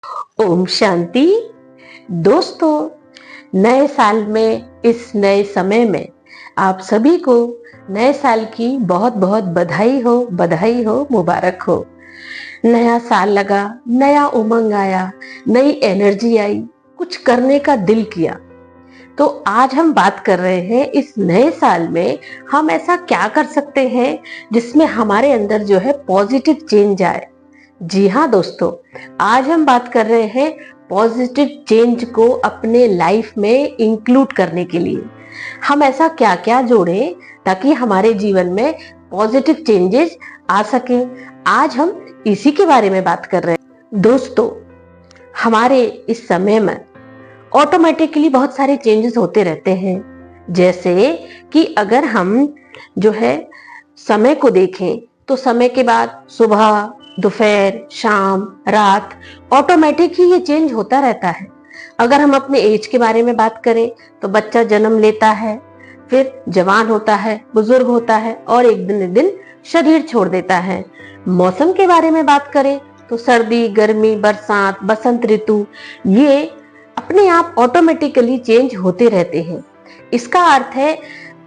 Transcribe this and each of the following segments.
ओम शांति। दोस्तों, नए साल में इस नए समय में आप सभी को नए साल की बहुत बहुत बधाई हो, मुबारक हो। नया साल लगा, नया उमंग आया, नई एनर्जी आई, कुछ करने का दिल किया। तो आज हम बात कर रहे हैं इस नए साल में हम ऐसा क्या कर सकते हैं जिसमें हमारे अंदर जो है पॉजिटिव चेंज आए। जी हाँ दोस्तों, आज हम बात कर रहे हैं पॉजिटिव चेंज को अपने लाइफ में इंक्लूड करने के लिए हम ऐसा क्या क्या जोड़ें ताकि हमारे जीवन में पॉजिटिव चेंजेस आ सके। आज हम इसी के बारे में बात कर रहे हैं। दोस्तों, हमारे इस समय में ऑटोमेटिकली बहुत सारे चेंजेस होते रहते हैं। जैसे कि अगर हम जो है समय को देखें तो समय के बाद सुबह, दोपहर, शाम, रात, ऑटोमेटिक ही ये चेंज होता रहता है। अगर हम अपने एज के बारे में बात करें तो बच्चा जन्म लेता है, फिर जवान होता है, बुजुर्ग होता है और एक दिन शरीर छोड़ देता है। मौसम के बारे में बात करें तो सर्दी, गर्मी, बरसात, बसंत ऋतु, ये अपने आप ऑटोमेटिकली चेंज होते रहते हैं। इसका अर्थ है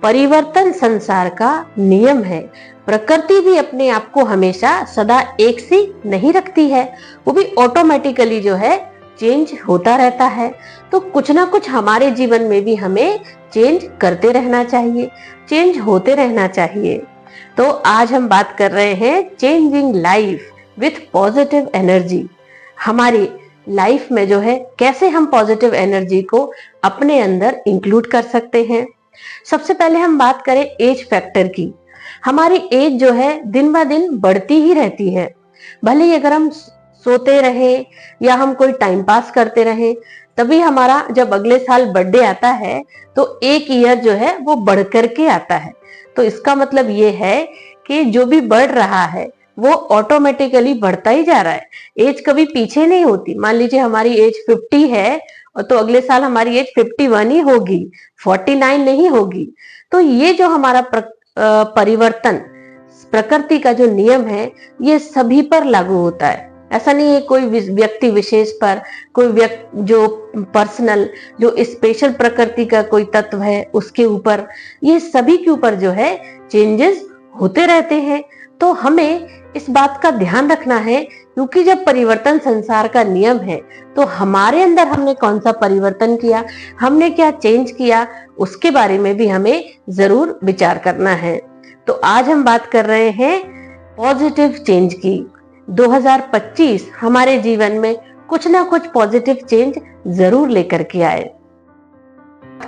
परिवर्तन संसार का नियम है। प्रकृति भी अपने आप को हमेशा सदा एक सी नहीं रखती है, वो भी ऑटोमेटिकली जो है चेंज होता रहता है। तो कुछ ना कुछ हमारे जीवन में भी हमें चेंज करते रहना चाहिए, चेंज होते रहना चाहिए। तो आज हम बात कर रहे हैं changing life with positive energy. हमारी लाइफ में जो है कैसे हम पॉजिटिव एनर्जी को अपने अंदर इंक्लूड कर सकते हैं। सबसे पहले हम बात करें एज फैक्टर की। हमारी एज जो है दिन ब दिन बढ़ती ही रहती है। भले ही अगर हम सोते रहे या हम कोई टाइम पास करते रहे, तभी हमारा जब अगले साल बर्थडे आता है तो एक ईयर जो है वो बढ़ करके आता है। तो इसका मतलब ये है कि जो भी बढ़ रहा है वो ऑटोमेटिकली बढ़ता ही जा रहा है। एज कभी पीछे नहीं होती। मान लीजिए हमारी एज 50 है और तो अगले साल हमारी एज 51 ही होगी, 49 नहीं होगी। तो ये जो हमारा परिवर्तन प्रकृति का जो नियम है ये सभी पर लागू होता है। ऐसा नहीं है कोई व्यक्ति विशेष पर, कोई जो पर्सनल, जो स्पेशल प्रकृति का कोई तत्व है उसके ऊपर, ये सभी के ऊपर जो है चेंजेस होते रहते हैं। तो हमें इस बात का ध्यान रखना है, क्योंकि जब परिवर्तन संसार का नियम है तो हमारे अंदर हमने कौन सा परिवर्तन किया, हमने क्या चेंज किया, उसके बारे में भी हमें जरूर विचार करना है। तो आज हम बात कर रहे हैं पॉजिटिव चेंज की। 2025 हमारे जीवन में कुछ ना कुछ पॉजिटिव चेंज जरूर लेकर के आए।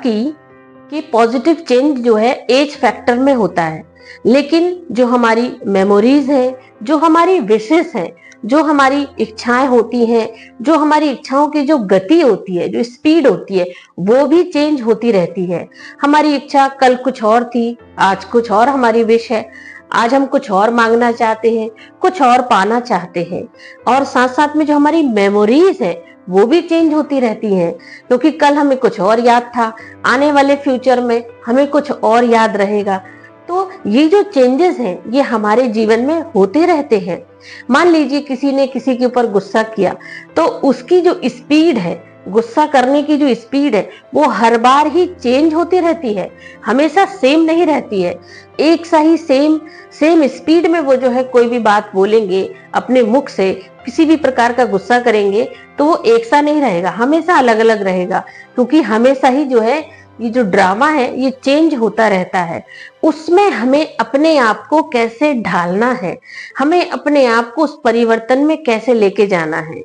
कि पॉजिटिव चेंज जो है एज फैक्टर में होता है, लेकिन जो हमारी मेमोरीज है, जो हमारी विशेस है, जो हमारी इच्छाएं होती हैं, जो हमारी इच्छाओं की जो गति होती है, जो स्पीड होती है, वो भी चेंज होती रहती है। हमारी इच्छा कल कुछ और थी, आज कुछ और हमारी विश है। आज हम कुछ और मांगना चाहते हैं, कुछ और पाना चाहते हैं। और साथ साथ में जो हमारी मेमोरीज है वो भी चेंज होती रहती हैं, क्योंकि कल हमें कुछ और याद था, आने वाले फ्यूचर में हमें कुछ और याद रहेगा। तो ये जो चेंजेस हैं ये हमारे जीवन में होते रहते हैं। मान लीजिए किसी ने किसी के ऊपर गुस्सा किया, तो उसकी जो स्पीड है, गुस्सा करने की जो स्पीड है, वो हर बार ही चेंज होती रहती है, हमेशा सेम नहीं रहती है। एक सा ही सेम स्पीड में वो जो है कोई भी बात बोलेंगे, अपने मुख से किसी भी प्रकार का गुस्सा करेंगे, तो वो एक सा नहीं रहेगा, हमेशा अलग अलग रहेगा। क्योंकि हमेशा ही जो है ये जो ड्रामा है ये चेंज होता रहता है। उसमें हमें अपने आप को कैसे ढालना है, हमें अपने आप को उस परिवर्तन में कैसे लेके जाना है।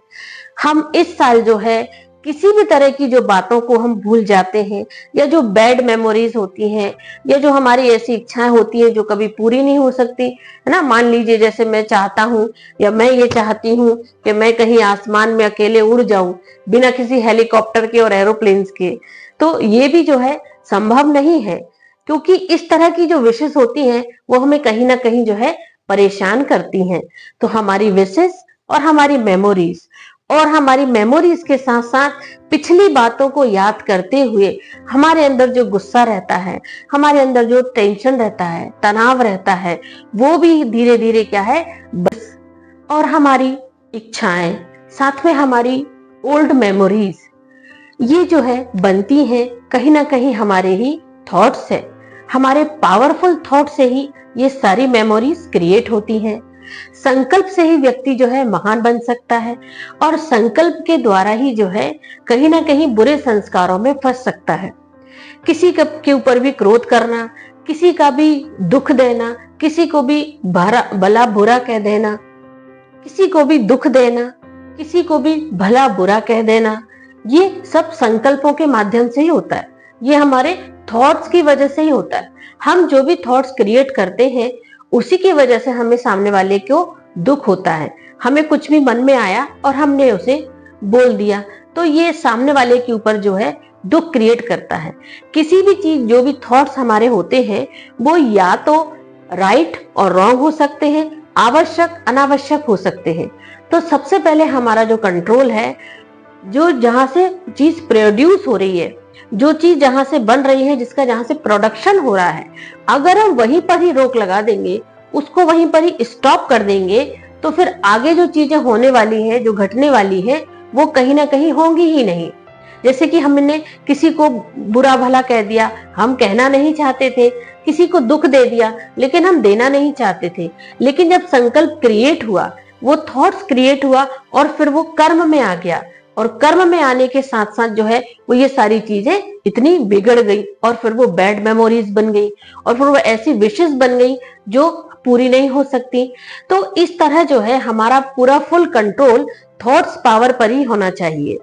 हम इस साल जो है किसी भी तरह की जो बातों को हम भूल जाते हैं, या जो बैड मेमोरीज होती हैं, या जो हमारी ऐसी इच्छाएं होती हैं जो कभी पूरी नहीं हो सकती, है ना। मान लीजिए जैसे मैं चाहता हूँ या मैं ये चाहती हूँ कि मैं कहीं आसमान में अकेले उड़ जाऊं बिना किसी हेलीकॉप्टर के और एरोप्लेन्स के, तो ये भी जो है संभव नहीं है। क्योंकि इस तरह की जो विशेष होती हैं वो हमें कहीं ना कहीं जो है परेशान करती हैं। तो हमारी विशेष और हमारी मेमोरीज के साथ साथ पिछली बातों को याद करते हुए हमारे अंदर जो गुस्सा रहता है, हमारे अंदर जो टेंशन रहता है, तनाव रहता है, वो भी धीरे धीरे क्या है बस। और हमारी इच्छाएं साथ में हमारी ओल्ड मेमोरीज, ये जो है बनती हैं कहीं ना कहीं हमारे ही थॉट्स से, हमारे पावरफुल थॉट से ही ये सारी मेमोरीज क्रिएट होती हैं। संकल्प से ही व्यक्ति जो है महान बन सकता है, और संकल्प के द्वारा ही जो है कहीं ना कहीं बुरे संस्कारों में फंस सकता है। किसी के ऊपर भी क्रोध करना, किसी का भी दुख देना, किसी को भी भला बुरा कह देना, किसी को भी दुख देना, किसी को भी भला बुरा कह देना, ये सब संकल्पों के माध्यम से ही होता है। ये हमारे थॉट्स की वजह से ही होता है। हम जो भी थॉट्स क्रिएट करते हैं उसी की वजह से हमें सामने वाले को दुख होता है। हमें कुछ भी मन में आया और हमने उसे बोल दिया, तो ये सामने वाले के ऊपर जो है दुख क्रिएट करता है। किसी भी चीज, जो भी थॉट्स हमारे होते हैं, वो या तो राइट और रॉन्ग हो सकते हैं, आवश्यक अनावश्यक हो सकते हैं। तो सबसे पहले हमारा जो कंट्रोल है, जो जहां से चीज प्रोड्यूस हो रही है, जो चीज जहां से बन रही है, जिसका जहां से प्रोडक्शन हो रहा है, अगर हम वहीं पर ही रोक लगा देंगे, उसको वहीं पर ही स्टॉप कर देंगे, तो फिर आगे जो चीजें होने वाली है, जो घटने वाली है, वो कहीं ना कहीं होंगी ही नहीं। जैसे कि हमने किसी को बुरा भला कह दिया, हम कहना नहीं चाहते थे, किसी को दुख दे दिया लेकिन हम देना नहीं चाहते थे, लेकिन जब संकल्प क्रिएट हुआ, वो थॉट्स क्रिएट हुआ और फिर वो कर्म में आ गया, और कर्म में आने के साथ साथ जो है वो ये सारी चीजें इतनी बिगड़ गई, और फिर वो बैड मेमोरीज बन गई, और फिर वो ऐसी विशेस बन गई जो पूरी नहीं हो सकती। तो इस तरह जो है हमारा पूरा फुल कंट्रोल थॉट्स पावर पर ही होना चाहिए।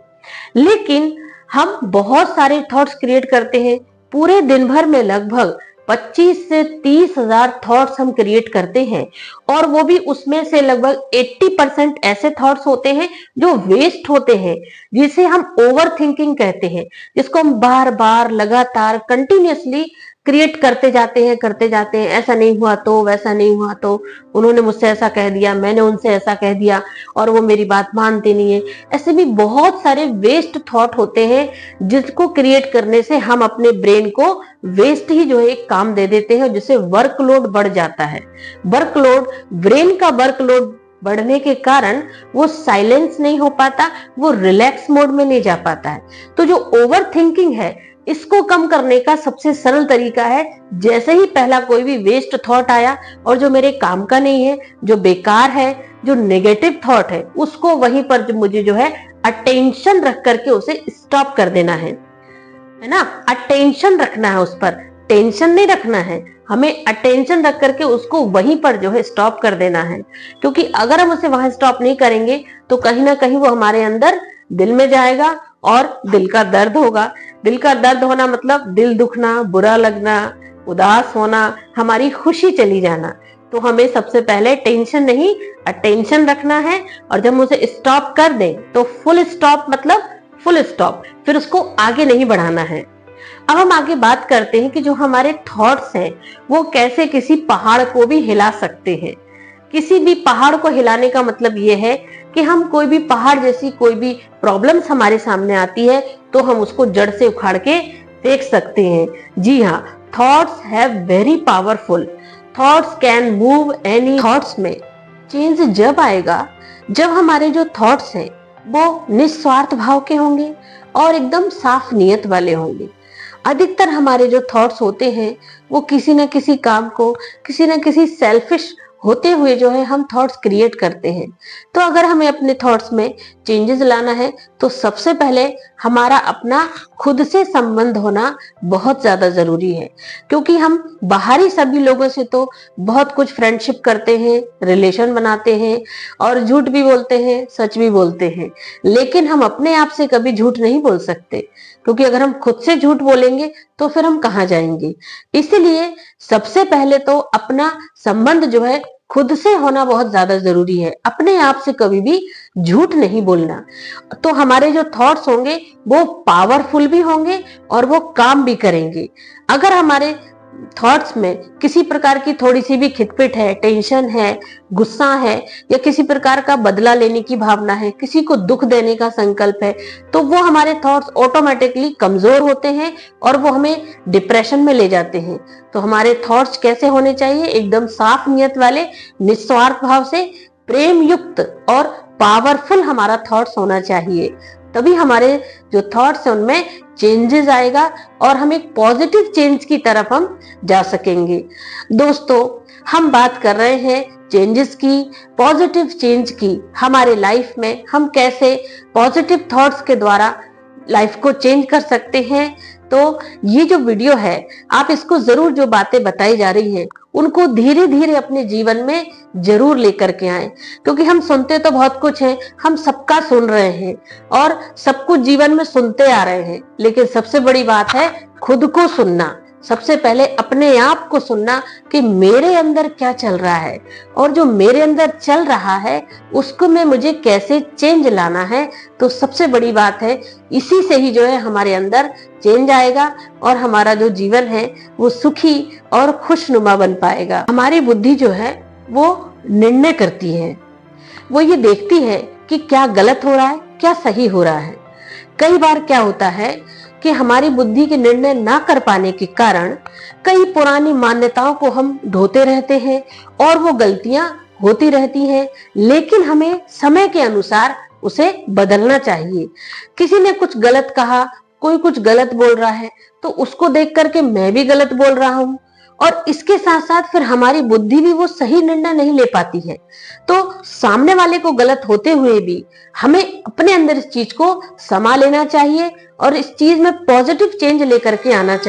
लेकिन हम बहुत सारे थॉट्स क्रिएट करते हैं, पूरे दिन भर में लगभग 25 से 30 हजार थॉट्स हम क्रिएट करते हैं, और वो भी उसमें से लगभग 80% ऐसे थॉट्स होते हैं जो वेस्ट होते हैं, जिसे हम ओवर थिंकिंग कहते हैं, जिसको हम बार बार लगातार कंटिन्यूअसली क्रिएट करते जाते हैं। ऐसा नहीं हुआ तो, वैसा नहीं हुआ तो, उन्होंने मुझसे ऐसा कह दिया, मैंने उनसे ऐसा कह दिया, और वो मेरी बात मानते नहीं है। ऐसे भी बहुत सारे वेस्ट थॉट होते हैं, जिसको क्रिएट करने से हम अपने ब्रेन को वेस्ट ही जो है एक काम दे देते हैं, जिससे वर्कलोड बढ़ जाता है। वर्कलोड, ब्रेन का वर्कलोड बढ़ने के कारण वो साइलेंस नहीं हो पाता, वो रिलैक्स मोड में नहीं जा पाता है। तो जो ओवर थिंकिंग है, इसको कम करने का सबसे सरल तरीका है, जैसे ही पहला कोई भी वेस्ट थॉट आया और जो मेरे काम का नहीं है, जो बेकार है, जो नेगेटिव थॉट है, उसको वहीं पर जो मुझे जो है अटेंशन रख करके उसे स्टॉप कर देना है ना। अटेंशन रखना है उस पर, टेंशन नहीं रखना है, हमें अटेंशन रख करके उसको वहीं पर जो है स्टॉप कर देना है। क्योंकि अगर हम उसे वहां स्टॉप नहीं करेंगे तो कहीं ना कहीं वो हमारे अंदर दिल में जाएगा और दिल का दर्द होगा। दिल का दर्द होना मतलब दिल दुखना, बुरा लगना, उदास होना, हमारी खुशी चली जाना। तो हमें सबसे पहले टेंशन नहीं, अटेंशन रखना है, और जब हम उसे स्टॉप कर दें तो फुल स्टॉप मतलब फुल स्टॉप, फिर उसको आगे नहीं बढ़ाना है। अब हम आगे बात करते हैं कि जो हमारे थॉट्स हैं वो कैसे किसी पहाड़ को भी हिला सकते हैं। किसी भी पहाड़ को हिलाने का मतलब ये है कि हम कोई भी पहाड़ जैसी कोई भी प्रॉब्लम्स हमारे सामने आती है तो हम उसको जड़ से उखाड़ के फेंक सकते हैं। जी हाँ, thoughts have very powerful, thoughts can move any. Thoughts में चेंज जब आएगा जब हमारे जो थॉट्स हैं वो निस्वार्थ भाव के होंगे और एकदम साफ नियत वाले होंगे। अधिकतर हमारे जो थॉट्स होते हैं वो किसी न किसी काम को, किसी न किसी सेल्फिश होते हुए जो है हम थॉट्स क्रिएट करते हैं। तो अगर हमें अपने थॉट्स में चेंजेस लाना है तो सबसे पहले हमारा अपना खुद से संबंध होना बहुत ज्यादा जरूरी है। क्योंकि हम बाहरी सभी लोगों से तो बहुत कुछ फ्रेंडशिप करते हैं, रिलेशन बनाते हैं, और झूठ भी बोलते हैं, सच भी बोलते हैं, लेकिन हम अपने आप से कभी झूठ नहीं बोल सकते। क्योंकि अगर हम खुद से झूठ बोलेंगे तो फिर हम कहाँ जाएंगे। इसलिए सबसे पहले तो अपना संबंध जो है खुद से होना बहुत ज्यादा जरूरी है। अपने आप से कभी भी झूठ नहीं बोलना। तो हमारे जो थॉट्स होंगे वो पावरफुल भी होंगे और वो काम भी करेंगे। अगर हमारे थॉट्स में किसी प्रकार की थोड़ी सी भी खिटपिट है, टेंशन है, गुस्सा है, या किसी प्रकार का बदला लेने की भावना है, किसी को दुख देने का संकल्प है, तो वो हमारे थॉट्स ऑटोमेटिकली कमजोर होते हैं और वो हमें डिप्रेशन में ले जाते हैं। तो हमारे थॉट्स कैसे होने चाहिए? एकदम साफ नियत वाले, निस्वार्थ भाव से, प्रेम युक्त और पावरफुल हमारा थॉट्स होना चाहिए, तभी हमारे जो थॉट्स हैं उनमें चेंजेस आएगा और हम एक पॉजिटिव चेंज की तरफ हम जा सकेंगे। दोस्तों, हम बात कर रहे हैं चेंजेस की, पॉजिटिव चेंज की। हमारे लाइफ में हम कैसे पॉजिटिव थॉट्स के द्वारा लाइफ को चेंज कर सकते हैं। तो ये जो वीडियो है, आप इसको जरूर, जो बातें बताई जा रही हैं उनको धीरे धीरे अपने जीवन में जरूर लेकर के आए, क्योंकि हम सुनते तो बहुत कुछ हैं, हम सबका सुन रहे हैं और सब कुछ जीवन में सुनते आ रहे हैं, लेकिन सबसे बड़ी बात है खुद को सुनना। सबसे पहले अपने आप को सुनना कि मेरे अंदर क्या चल रहा है और जो मेरे अंदर चल रहा है उसको में मुझे कैसे चेंज लाना है। तो सबसे बड़ी बात है, इसी से ही जो है हमारे अंदर चेंज आएगा और हमारा जो जीवन है वो सुखी और खुशनुमा बन पाएगा। हमारी बुद्धि जो है वो निर्णय करती है, वो ये देखती है कि क्या गलत हो रहा है, क्या सही हो रहा है। कई बार क्या होता है कि हमारी बुद्धि के निर्णय ना कर पाने के कारण कई पुरानी मान्यताओं को हम ढोते रहते हैं और वो गलतियां होती रहती हैं, लेकिन हमें समय के अनुसार उसे बदलना चाहिए। किसी ने कुछ गलत कहा, कोई कुछ गलत बोल रहा है, तो उसको देख करके मैं भी गलत बोल रहा हूं और इसके साथ साथ फिर हमारी बुद्धि भी वो सही निर्णय नहीं ले पाती है। तो सामने वाले को गलत होते हुए भी हमें अपने अंदर इस चीज को समा लेना चाहिए और इस चीज में पॉजिटिव चेंज लेकर के आना चाहिए।